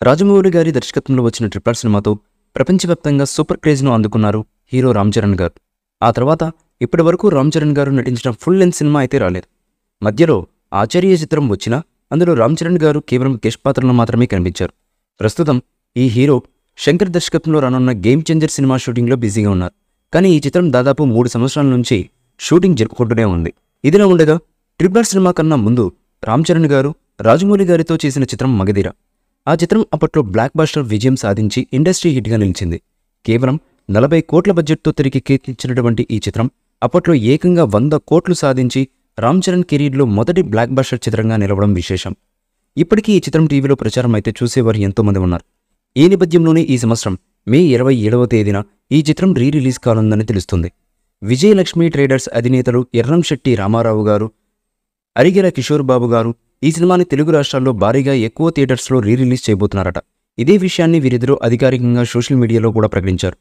రాజమౌళి గారి దర్శకత్వంలో వచ్చిన ట్రిపుల్ ఆర్ సినిమాతో ప్రపంచవ్యాప్తంగా సూపర్ క్రేజ్ను అందుకున్నారు హీరో రామ్ చరణ్ గారు. ఆ తర్వాత ఇప్పటి వరకు రామ్ చరణ్ గారు నటించిన ఫుల్ లెంత్ సినిమా అయితే రాలేదు. మధ్యలో ఆచార్య చిత్రం వచ్చినా అందులో రామ్ చరణ్ గారు కేవలం గెస్ట్ పాత్రలో మాత్రమే కనిపించారు. ప్రస్తుతం ఈ హీరో శంకర్ దర్శకత్వంలో రానున్న గేమ్ చేంజర్ సినిమా షూటింగ్లో బిజీగా ఉన్నారు. కానీ ఈ చిత్రం దాదాపు 3 సంవత్సరాల నుంచి షూటింగ్ జరుపుకుంటూనే ఉంది. ఇదిలా ఉండగా ట్రిపుల్ ఆర్ సినిమా కన్నా ముందు రామ్ చరణ్ గారు రాజమౌళి గారితో చేసిన చిత్రం మగధీర. ఆ చిత్రం అప్పట్లో బ్లాక్ బస్టర్ విజయం సాధించి ఇండస్ట్రీ హిట్గా నిలిచింది. కేవలం 40 కోట్ల బడ్జెట్తో తెరకెక్కించినటువంటి ఈ చిత్రం అప్పట్లో ఏకంగా 100 కోట్లు సాధించి రామ్ చరణ్ కెరీర్లో మొదటి బ్లాక్ బస్టర్ చిత్రంగా నిలవడం విశేషం. ఇప్పటికీ ఈ చిత్రం టీవీలో ప్రచారం అయితే చూసేవారు ఎంతోమంది ఉన్నారు. ఈ నేపథ్యంలోనే ఈ సంవత్సరం మే 27వ తేదీన ఈ చిత్రం రిలీజ్ కానుందని తెలుస్తుంది. విజయలక్ష్మి ట్రేడర్స్ అధినేతలు ఎర్రంశెట్టి రామారావు గారు, అరిగెల కిషోర్ బాబు గారు ఈ సినిమాని తెలుగు రాష్ట్రాల్లో భారీగా ఎక్కువ థియేటర్స్లో రిలీజ్ చేయబోతున్నారట. ఇదే విషయాన్ని వీరిద్దరూ అధికారికంగా సోషల్ మీడియాలో కూడా ప్రకటించారు.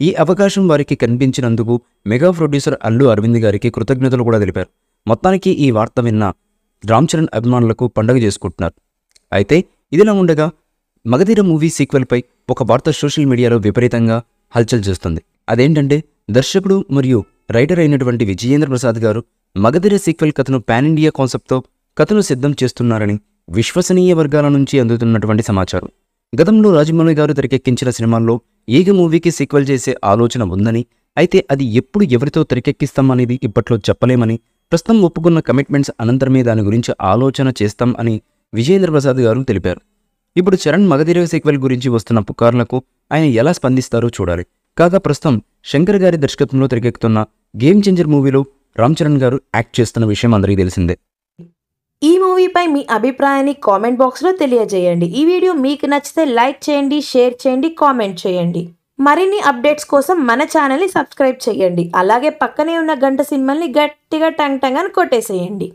ఈ అవకాశం వారికి కనిపించినందుకు మెగా ప్రొడ్యూసర్ అల్లు అరవింద్ గారికి కృతజ్ఞతలు కూడా తెలిపారు. మొత్తానికి ఈ వార్త విన్న రామ్ చరణ్ అభిమానులకు పండుగ చేసుకుంటున్నారు. అయితే ఇదిలా ఉండగా మగధీర మూవీ సీక్వెల్పై ఒక వార్త సోషల్ మీడియాలో విపరీతంగా హల్చల్ చేస్తుంది. అదేంటంటే దర్శకుడు మరియు రైటర్ అయినటువంటి విజయేంద్ర ప్రసాద్ గారు మగధీర సీక్వెల్ కథను పాన్ ఇండియా కాన్సెప్ట్తో కథను సిద్ధం చేస్తున్నారని విశ్వసనీయ వర్గాల నుంచి అందుతున్నటువంటి సమాచారం. గతంలో రాజమౌళి గారు తెరకెక్కించిన సినిమాల్లో ఏగ మూవీకి సీక్వెల్ చేసే ఆలోచన ఉందని, అయితే అది ఎప్పుడు ఎవరితో తెరకెక్కిస్తామనేది ఇప్పట్లో చెప్పలేమని, ప్రస్తుతం ఒప్పుకున్న కమిట్మెంట్స్ అనంతరమే దాని గురించి ఆలోచన చేస్తాం అని విజయేంద్ర ప్రసాద్ గారు తెలిపారు. ఇప్పుడు చరణ్ మగధీర సీక్వెల్ గురించి వస్తున్న పుకార్లకు ఆయన ఎలా స్పందిస్తారో చూడాలి. కాగా ప్రస్తుతం శంకర్ గారి దర్శకత్వంలో తెరకెక్కుతున్న గేమ్ చేంజర్ మూవీలో రామ్ చరణ్ గారు యాక్ట్ చేస్తున్న విషయం అందరికీ తెలిసిందే. ఈ మూవీపై మీ అభిప్రాయాన్ని కామెంట్ బాక్స్లో తెలియజేయండి. ఈ వీడియో మీకు నచ్చితే లైక్ చేయండి, షేర్ చేయండి, కామెంట్ చేయండి. మరిన్ని అప్డేట్స్ కోసం మన ఛానల్ని సబ్స్క్రైబ్ చేయండి. అలాగే పక్కనే ఉన్న గంట సింబల్ని గట్టిగా టంగ్ టంగ్ అని కొట్టేసేయండి.